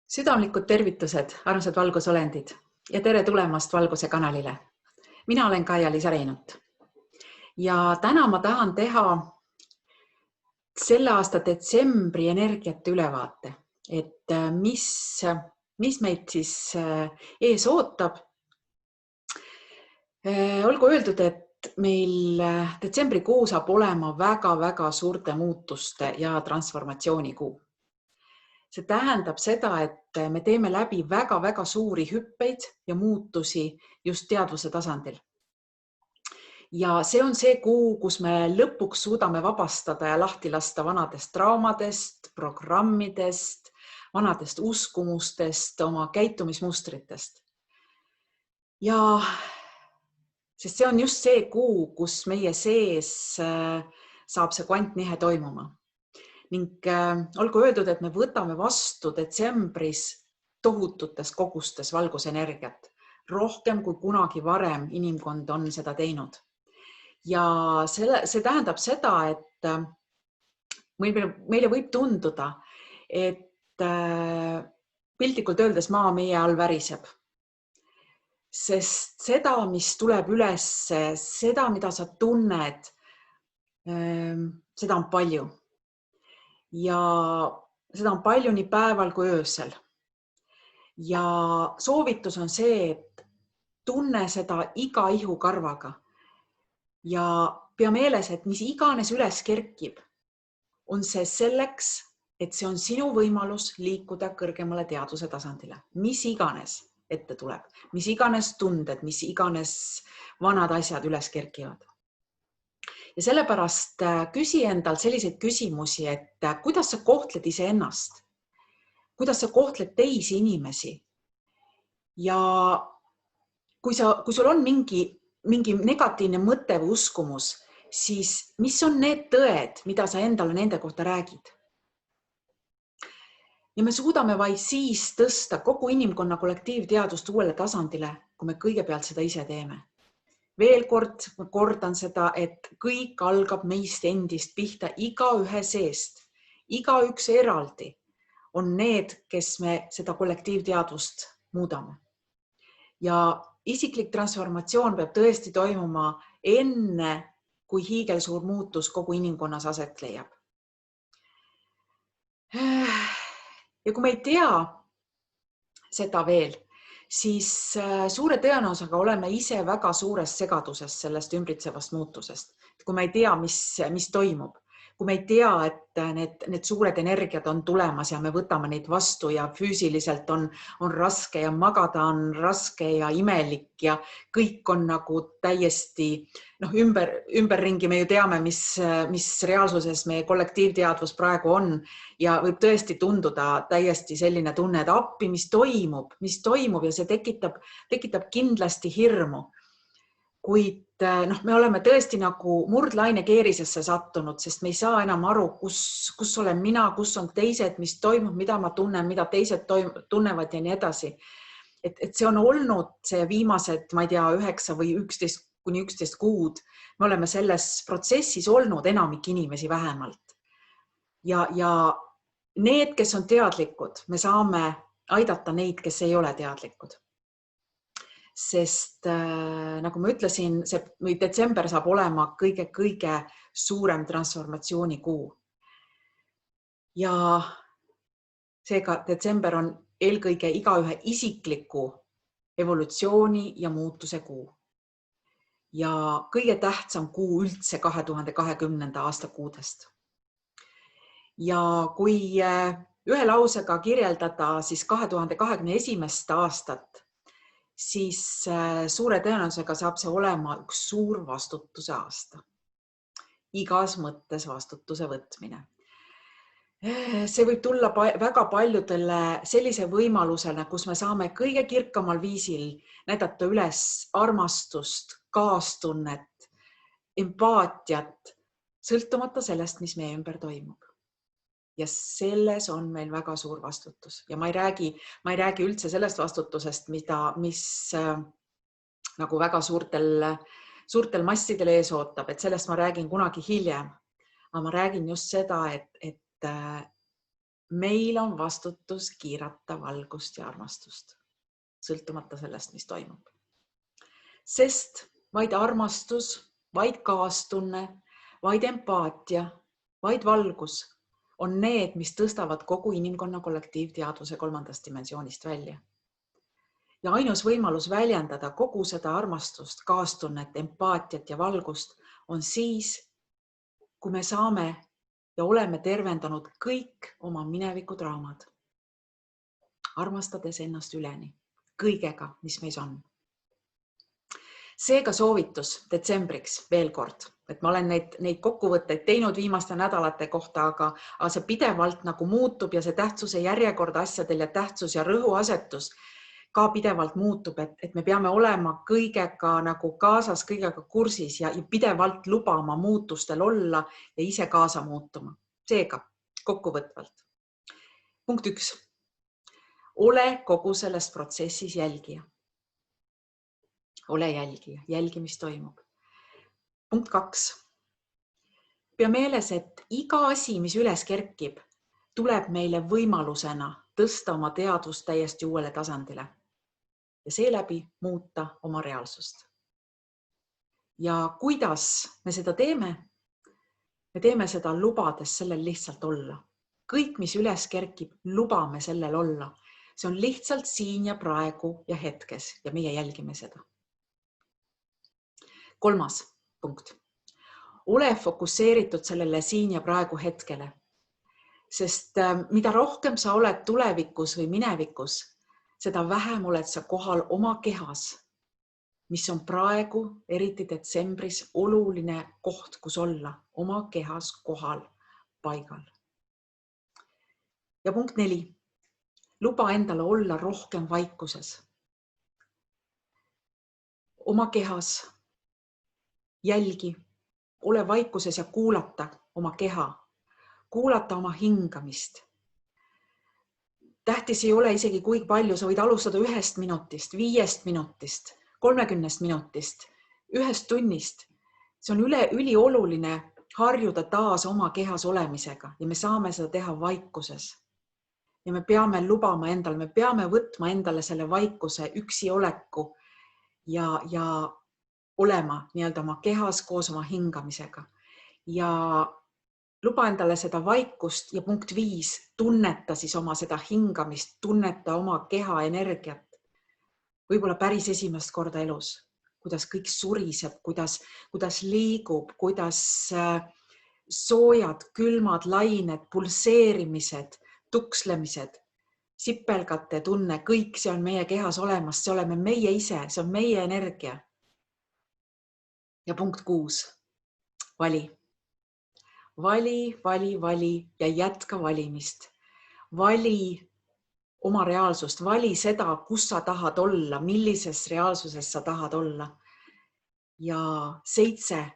Südamlikud tervitused, armsad valgusolendid ja tere tulemast Valguse kanalile. Mina olen Kaia-Liisa Reinut ja täna ma tahan teha selle aasta detsembri energiate ülevaate, et mis meid siis ees ootab. Olgu öeldud, et meil detsembrikuu saab olema väga-väga suurte muutuste ja transformatsioonikuu. See tähendab seda, et me teeme läbi väga-väga suuri hüppeid ja muutusi just teadvuse tasandil. Ja see on see kuu, kus me lõpuks suudame vabastada ja lahti lasta vanadest traumadest, programmidest, vanadest uskumustest, oma käitumismustritest. Ja sest see on just see kuu, kus meie sees saab see kvantnihe toimuma. Ning olgu öeldud, et me võtame vastu detsembris tohututes kogustes valgusenergiat. Rohkem kui kunagi varem inimkond on seda teinud. Ja see tähendab seda, et meile võib tunduda, et piltlikult öeldes maa meie all väriseb. Sest seda, mis tuleb üles, seda, mida sa tunned, seda on palju. Ja seda on palju nii päeval kui öösel. Ja soovitus on see, et tunne seda iga ihukarvaga ja pea meeles, et mis iganes üles kerkib, on see selleks, et see on sinu võimalus liikuda kõrgemale teadvuse tasandile. Mis iganes ette tuleb, mis iganes tunded, mis iganes vanad asjad üles kerkivad. Ja sellepärast küsi endalt selliseid küsimusi, et kuidas sa kohtled iseennast, kuidas sa kohtled teisi inimesi ja kui sul on mingi negatiivne mõte või uskumus, siis mis on need tõed, mida sa endale nende kohta räägid? Ja me suudame vaid siis tõsta kogu inimkonna kollektiivteadust uuele tasandile, kui me kõigepealt seda ise teeme. Veel kord ma kordan seda, et kõik algab meist endist pihta igaühe seest. Igaüks eraldi on need, kes me seda kollektiivteadvust muudame. Ja isiklik transformatsioon peab tõesti toimuma enne, kui hiigelsuur muutus kogu inimkonnas aset leiab. Ja kui me ei tea seda veel, siis suure tõenäosusega oleme ise väga suures segaduses sellest ümbritsevast muutusest. Kui me ei tea, mis toimub, kui me ei tea, et need suured energiad on tulemas ja me võtame neid vastu ja füüsiliselt on raske ja magada on raske ja imelik ja kõik on nagu täiesti ümberringi. Me ju teame, mis reaalsuses meie kollektiivteadvus praegu on ja võib tõesti tunduda täiesti selline tunne, et appi, mis toimub ja see tekitab kindlasti hirmu. Kuid me oleme tõesti nagu murdlaine keerisesse sattunud, sest me ei saa enam aru, kus olen mina, kus on teised, mis toimub, mida ma tunnen, mida teised tunnevad ja nii edasi. Et see on olnud see viimased, ma ei tea, 9 või 11 kuni 11 kuud. Me oleme selles protsessis olnud enamik inimesi vähemalt. Ja need, kes on teadlikud, me saame aidata neid, kes ei ole teadlikud. Sest nagu ma ütlesin, detsember saab olema kõige suurem transformatsioonikuu. Ja seega detsember on eelkõige igaühe isikliku evolutsiooni ja muutuse kuu. Ja kõige tähtsam kuu üldse 2020. aasta kuudest. Ja kui ühe lausega kirjeldada siis 2021. aastat, siis suure tõenäosusega saab see olema üks suur vastutuse aasta. Igas mõttes vastutuse võtmine. See võib tulla väga paljudele sellise võimalusena, kus me saame kõige kirkamal viisil näidata üles armastust, kaastunnet, empaatiat, sõltumata sellest, mis meie ümber toimub. Ja selles on meil väga suur vastutus. Ja ma ei räägi üldse sellest vastutusest, mis nagu väga suurtel massidel ees ootab, et sellest ma räägin kunagi hiljem. Aga ma räägin just seda, et meil on vastutus kiirata valgust ja armastust, sõltumata sellest, mis toimub. Sest vaid armastus, vaid kaastunne, vaid empaatia, vaid valgus on need, mis tõstavad kogu inimkonna kollektiivteadvuse 3. dimensioonist välja. Ja ainus võimalus väljendada kogu seda armastust, kaastunnet, empaatiat ja valgust on siis, kui me saame ja oleme tervendanud kõik oma minevikudraamad, armastades ennast üleni, kõigega, mis meis on. Seega soovitus detsembriks veel kord, et ma olen neid kokkuvõtteid teinud viimaste nädalate kohta, aga see pidevalt nagu muutub ja see tähtsuse järjekord asjadel ja tähtsus ja rõhuasetus ka pidevalt muutub, et me peame olema kõigega nagu kaasas, kõigega kursis ja pidevalt lubama muutustel olla ja ise kaasa muutuma. Seega kokkuvõtvalt. Punkt 1. Ole kogu selles protsessis jälgija. Ole jälgija, jälgi, mis toimub. Punkt 2. Pea meeles, et iga asi, mis üles kerkib, tuleb meile võimalusena tõsta oma teadvust täiesti uuele tasandile ja seeläbi muuta oma reaalsust. Ja kuidas me seda teeme? Me teeme seda lubades sellel lihtsalt olla. Kõik, mis üles kerkib, lubame sellel olla. See on lihtsalt siin ja praegu ja hetkes ja meie jälgime seda. 3. punkt. Ole fokusseeritud sellele siin ja praegu hetkele. Sest mida rohkem sa oled tulevikus või minevikus, seda vähem oled sa kohal oma kehas, mis on praegu, eriti detsembris, oluline koht, kus olla, oma kehas kohal, paigal. Ja punkt 4. Luba endale olla rohkem vaikuses. Oma kehas jälgi, ole vaikuses ja kuulata oma keha, kuulata oma hingamist. Tähtis ei ole isegi kui palju, sa võid alustada 1 minutist, 5 minutist, 30 minutist, 1 tunnist. See on ülioluline harjuda taas oma kehas olemisega ja me saame seda teha vaikuses. Ja me peame lubama endale, me peame võtma endale selle vaikuse üksi oleku ja olema nii-öelda oma kehas koos oma hingamisega. Ja luba endale seda vaikust ja punkt 5, tunneta siis oma seda hingamist, tunneta oma keha energiat. Võib-olla päris esimest korda elus, kuidas kõik suriseb, kuidas liigub, kuidas soojad, külmad lained, pulseerimised, tukslemised, sipelgate tunne, kõik see on meie kehas olemas, see oleme meie ise, see on meie energia. Ja punkt 6, vali. Vali ja jätka valimist. Vali oma reaalsust, vali seda, kus sa tahad olla, millises reaalsuses sa tahad olla. Ja 7,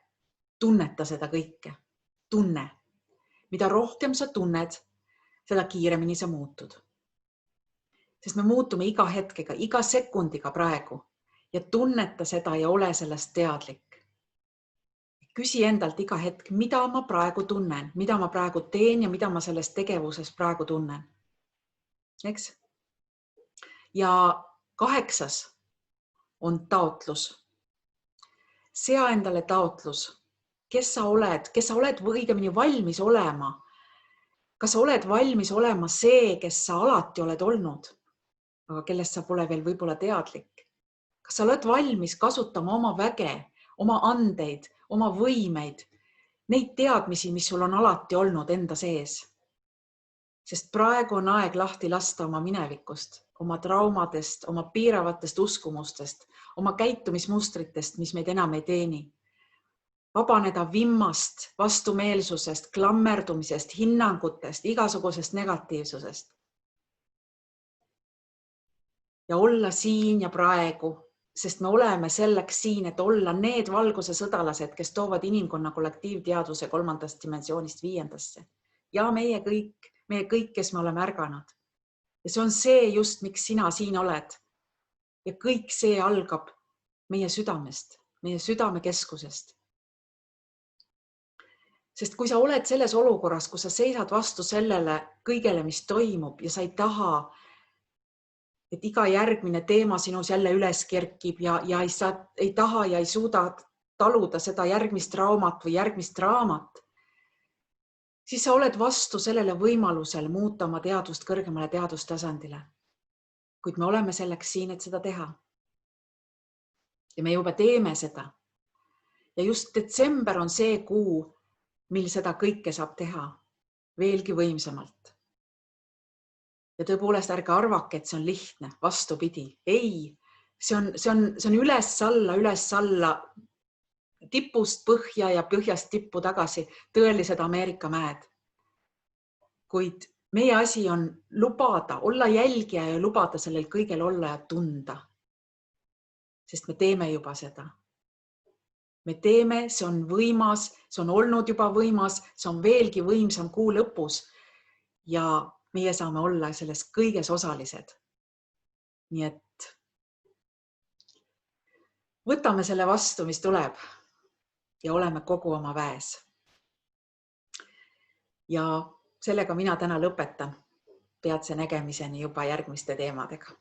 tunneta seda kõike. Tunne. Mida rohkem sa tunned, seda kiiremini sa muutud. Sest me muutume iga hetkega, iga sekundiga praegu ja tunneta seda ja ole sellest teadlik. Küsi endalt iga hetk, mida ma praegu tunnen, mida ma praegu teen ja mida ma selles tegevuses praegu tunnen. Eks? Ja 8 on taotlus. Sea endale taotlus, kes sa oled või õigemini valmis olema. Kas sa oled valmis olema see, kes sa alati oled olnud, aga kellest sa pole veel võib-olla teadlik? Kas sa oled valmis kasutama oma väge, oma andeid, oma võimeid, neid teadmisi, mis sul on alati olnud enda sees? Sest praegu on aeg lahti lasta oma minevikust, oma traumadest, oma piiravatest uskumustest, oma käitumismustritest, mis meid enam ei teeni. Vabaneda vimmast, vastumeelsusest, klammerdumisest, hinnangutest, igasugusest negatiivsusest. Ja olla siin ja praegu, sest me oleme selleks siin, et olla need valguse sõdalased, kes toovad inimkonna kollektiivteadvuse 3. dimensioonist 5. Ja meie kõik, kes me oleme ärganud. Ja see on see just, miks sina siin oled. Ja kõik see algab meie südamest, meie südamekeskusest. Sest kui sa oled selles olukorras, kus sa seisad vastu sellele kõigele, mis toimub ja sa ei taha, et iga järgmine teema sinus jälle üles kerkib ja ei taha ja ei suuda taluda seda järgmist traumat või järgmist draamat, siis sa oled vastu sellele võimalusele muuta oma teadvust kõrgemale teadvustasandile. Kuid me oleme selleks siin, et seda teha. Ja me juba teeme seda. Ja just detsember on see kuu, mil seda kõike saab teha veelgi võimsamalt. Ja tõepoolest ärge arvake, et see on lihtne, vastupidi. Ei, see on üles-alla, tipust põhja ja põhjast tippu tagasi, tõelised Ameerika mäed. Kuid meie asi on lubada, olla jälgija ja lubada sellel kõigel olla ja tunda. Sest me teeme juba seda. Me teeme, see on võimas, see on olnud juba võimas, see on veelgi võimsam kuu lõpus ja meie saame olla selles kõiges osalised. Nii et võtame selle vastu, mis tuleb ja oleme kogu oma väes. Ja sellega mina täna lõpetan. Peatse nägemiseni juba järgmiste teemadega.